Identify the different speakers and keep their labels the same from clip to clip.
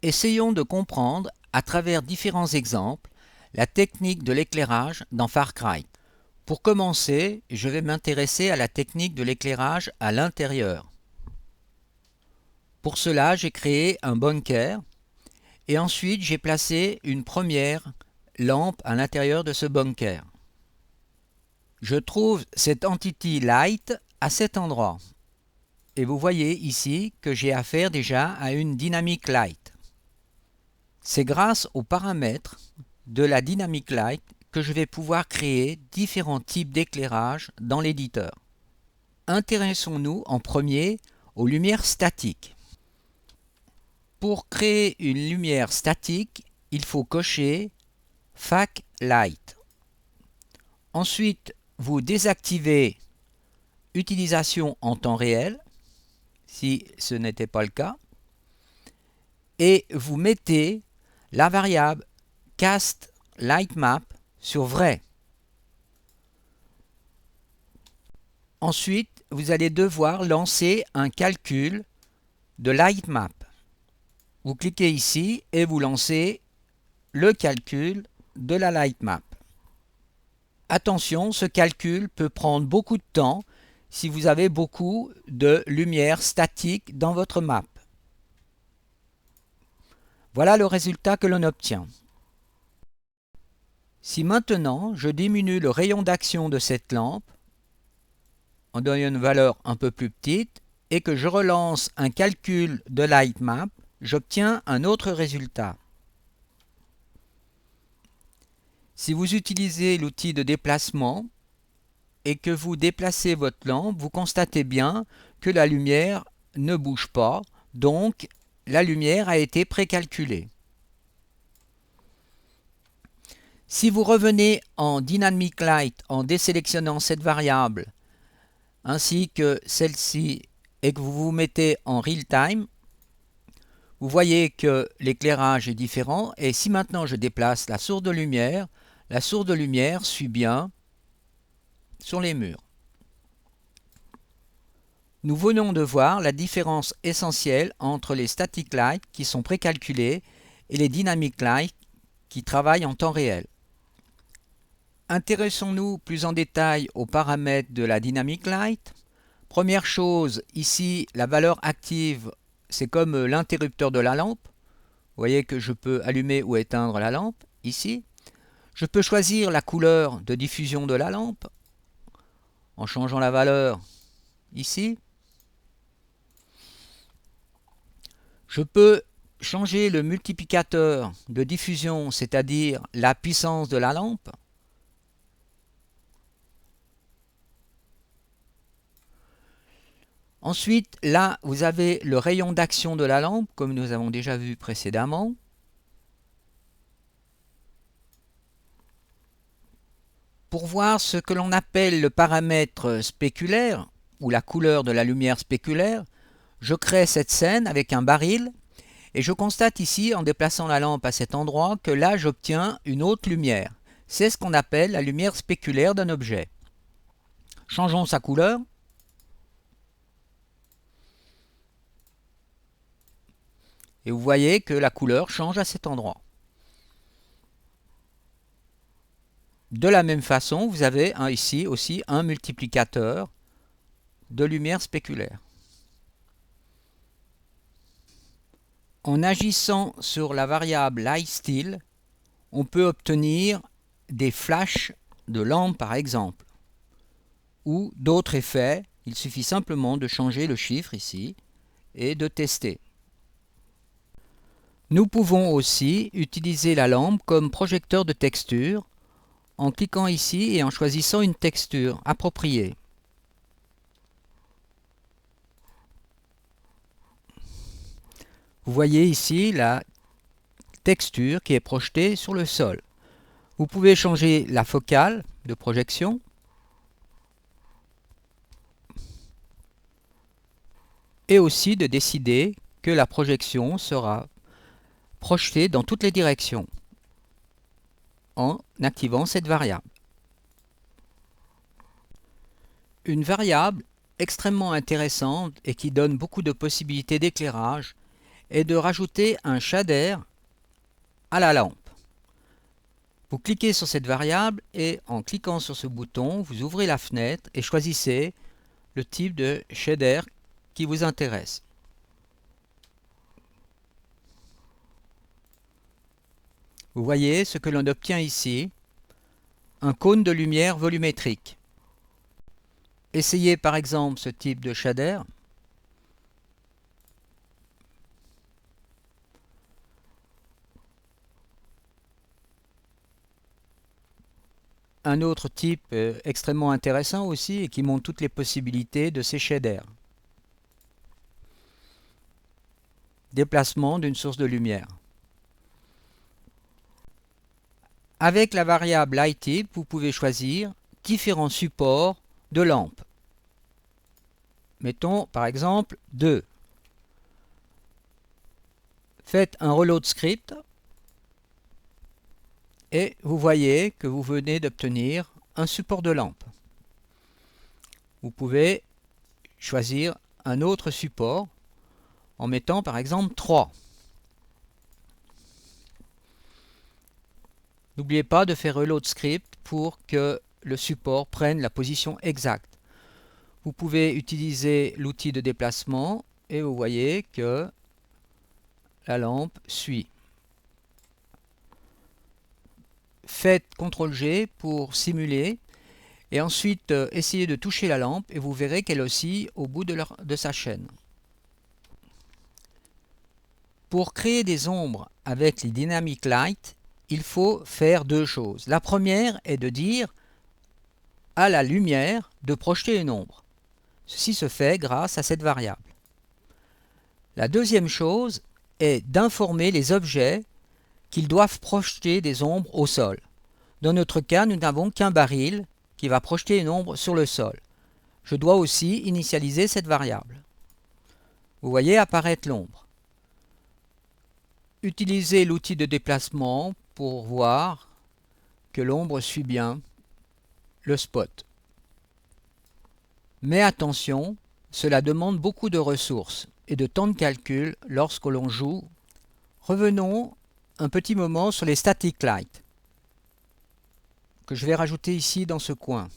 Speaker 1: Essayons de comprendre, à travers différents exemples, la technique de l'éclairage dans Far Cry. Pour commencer, je vais m'intéresser à la technique de l'éclairage à l'intérieur. Pour cela, j'ai créé un bunker et ensuite j'ai placé une première lampe à l'intérieur de ce bunker. Je trouve cette entity light à cet endroit. Et vous voyez ici que j'ai affaire déjà à une dynamic light. C'est grâce aux paramètres de la dynamic light que je vais pouvoir créer différents types d'éclairage dans l'éditeur. Intéressons-nous en premier aux lumières statiques. Pour créer une lumière statique, il faut cocher FAC Light. Ensuite, vous désactivez Utilisation en temps réel, si ce n'était pas le cas, et vous mettez la variable Cast Light Map sur vrai. Ensuite, vous allez devoir lancer un calcul de Light Map. Vous cliquez ici et vous lancez le calcul de la Light Map. Attention, ce calcul peut prendre beaucoup de temps si vous avez beaucoup de lumière statique dans votre map. Voilà le résultat que l'on obtient. Si maintenant je diminue le rayon d'action de cette lampe, en donnant une valeur un peu plus petite, et que je relance un calcul de Light Map, j'obtiens un autre résultat. Si vous utilisez l'outil de déplacement et que vous déplacez votre lampe, vous constatez bien que la lumière ne bouge pas, donc la lumière a été précalculée. Si vous revenez en Dynamic Light en désélectionnant cette variable ainsi que celle-ci et que vous vous mettez en Real Time, vous voyez que l'éclairage est différent et si maintenant je déplace la source de lumière suit bien sur les murs. Nous venons de voir la différence essentielle entre les static lights qui sont précalculés et les dynamic lights qui travaillent en temps réel. Intéressons-nous plus en détail aux paramètres de la dynamic light. Première chose, ici la valeur active, c'est comme l'interrupteur de la lampe. Vous voyez que je peux allumer ou éteindre la lampe ici. Je peux choisir la couleur de diffusion de la lampe en changeant la valeur ici. Je peux changer le multiplicateur de diffusion, c'est-à-dire la puissance de la lampe. Ensuite, là, vous avez le rayon d'action de la lampe, comme nous avons déjà vu précédemment. Pour voir ce que l'on appelle le paramètre spéculaire, ou la couleur de la lumière spéculaire, je crée cette scène avec un baril, et je constate ici, en déplaçant la lampe à cet endroit, que là j'obtiens une autre lumière. C'est ce qu'on appelle la lumière spéculaire d'un objet. Changeons sa couleur. Et vous voyez que la couleur change à cet endroit. De la même façon, vous avez ici aussi un multiplicateur de lumière spéculaire. En agissant sur la variable LightStill, on peut obtenir des flashs de lampe par exemple, ou d'autres effets. Il suffit simplement de changer le chiffre ici et de tester. Nous pouvons aussi utiliser la lampe comme projecteur de texture en cliquant ici et en choisissant une texture appropriée. Vous voyez ici la texture qui est projetée sur le sol. Vous pouvez changer la focale de projection. Et aussi de décider que la projection sera projetée dans toutes les directions en activant cette variable. Une variable extrêmement intéressante et qui donne beaucoup de possibilités d'éclairage est de rajouter un shader à la lampe. Vous cliquez sur cette variable et en cliquant sur ce bouton, vous ouvrez la fenêtre et choisissez le type de shader qui vous intéresse. Vous voyez ce que l'on obtient ici, un cône de lumière volumétrique. Essayez par exemple ce type de shader. Un autre type extrêmement intéressant aussi et qui montre toutes les possibilités de ces shaders. Déplacement d'une source de lumière. Avec la variable LightType, vous pouvez choisir différents supports de lampe. Mettons par exemple 2. Faites un reload script et vous voyez que vous venez d'obtenir un support de lampe. Vous pouvez choisir un autre support en mettant par exemple 3. N'oubliez pas de faire reload script pour que le support prenne la position exacte. Vous pouvez utiliser l'outil de déplacement et vous voyez que la lampe suit. Faites CTRL-G pour simuler et ensuite essayez de toucher la lampe et vous verrez qu'elle oscille au bout de sa chaîne. Pour créer des ombres avec les Dynamic Light, il faut faire deux choses. La première est de dire à la lumière de projeter une ombre. Ceci se fait grâce à cette variable. La deuxième chose est d'informer les objets qu'ils doivent projeter des ombres au sol. Dans notre cas, nous n'avons qu'un baril qui va projeter une ombre sur le sol. Je dois aussi initialiser cette variable. Vous voyez apparaître l'ombre. Utilisez l'outil de déplacement pour voir que l'ombre suit bien le spot. Mais attention, cela demande beaucoup de ressources et de temps de calcul lorsque l'on joue. Revenons un petit moment sur les static lights que je vais rajouter ici dans ce coin.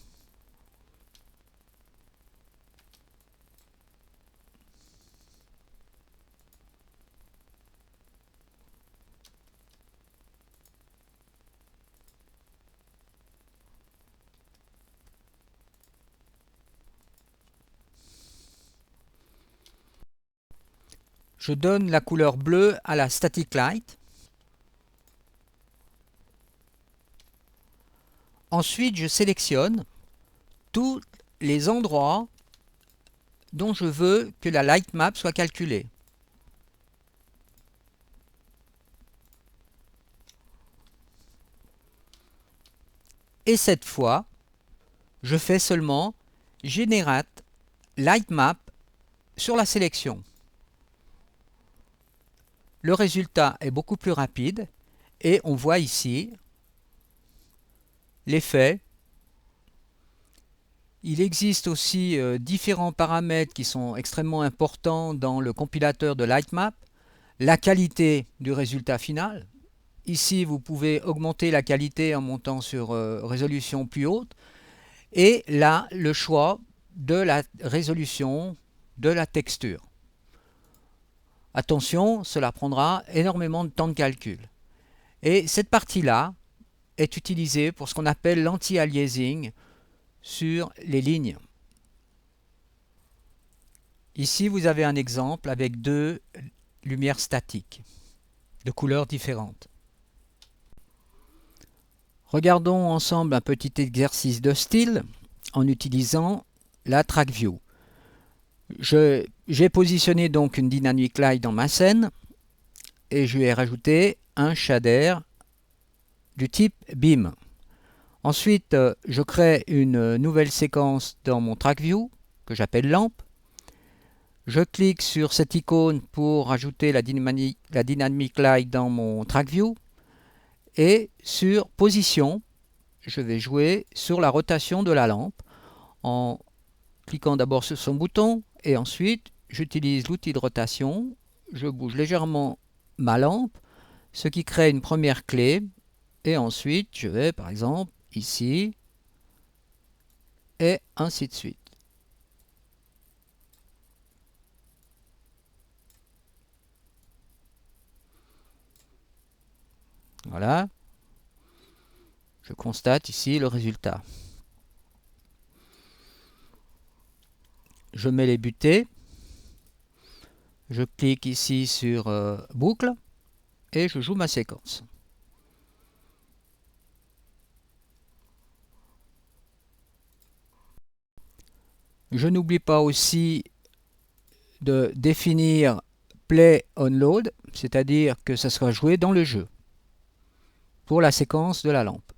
Speaker 1: Je donne la couleur bleue à la static light. Ensuite, je sélectionne tous les endroits dont je veux que la light map soit calculée. Et cette fois, je fais seulement Generate Light Map sur la sélection. Le résultat est beaucoup plus rapide et on voit ici l'effet. Il existe aussi différents paramètres qui sont extrêmement importants dans le compilateur de Lightmap. La qualité du résultat final. Ici, vous pouvez augmenter la qualité en montant sur résolution plus haute. Et là, le choix de la résolution de la texture. Attention, cela prendra énormément de temps de calcul. Et cette partie-là est utilisée pour ce qu'on appelle l'anti-aliasing sur les lignes. Ici, vous avez un exemple avec deux lumières statiques de couleurs différentes. Regardons ensemble un petit exercice de style en utilisant la Track View. J'ai positionné donc une Dynamic Light dans ma scène et je lui ai rajouté un shader du type Beam. Ensuite, je crée une nouvelle séquence dans mon Track View que j'appelle lampe. Je clique sur cette icône pour rajouter la Dynamic Light dans mon Track View. Et sur Position, je vais jouer sur la rotation de la lampe en cliquant d'abord sur son bouton et ensuite j'utilise l'outil de rotation. je bouge légèrement ma lampe, ce qui crée une première clé. Et ensuite, je vais par exemple ici, et ainsi de suite. Voilà. Je constate ici le résultat. Je mets les butées. Je clique ici sur boucle et je joue ma séquence. Je n'oublie pas aussi de définir play on load, c'est-à-dire que ça sera joué dans le jeu pour la séquence de la lampe.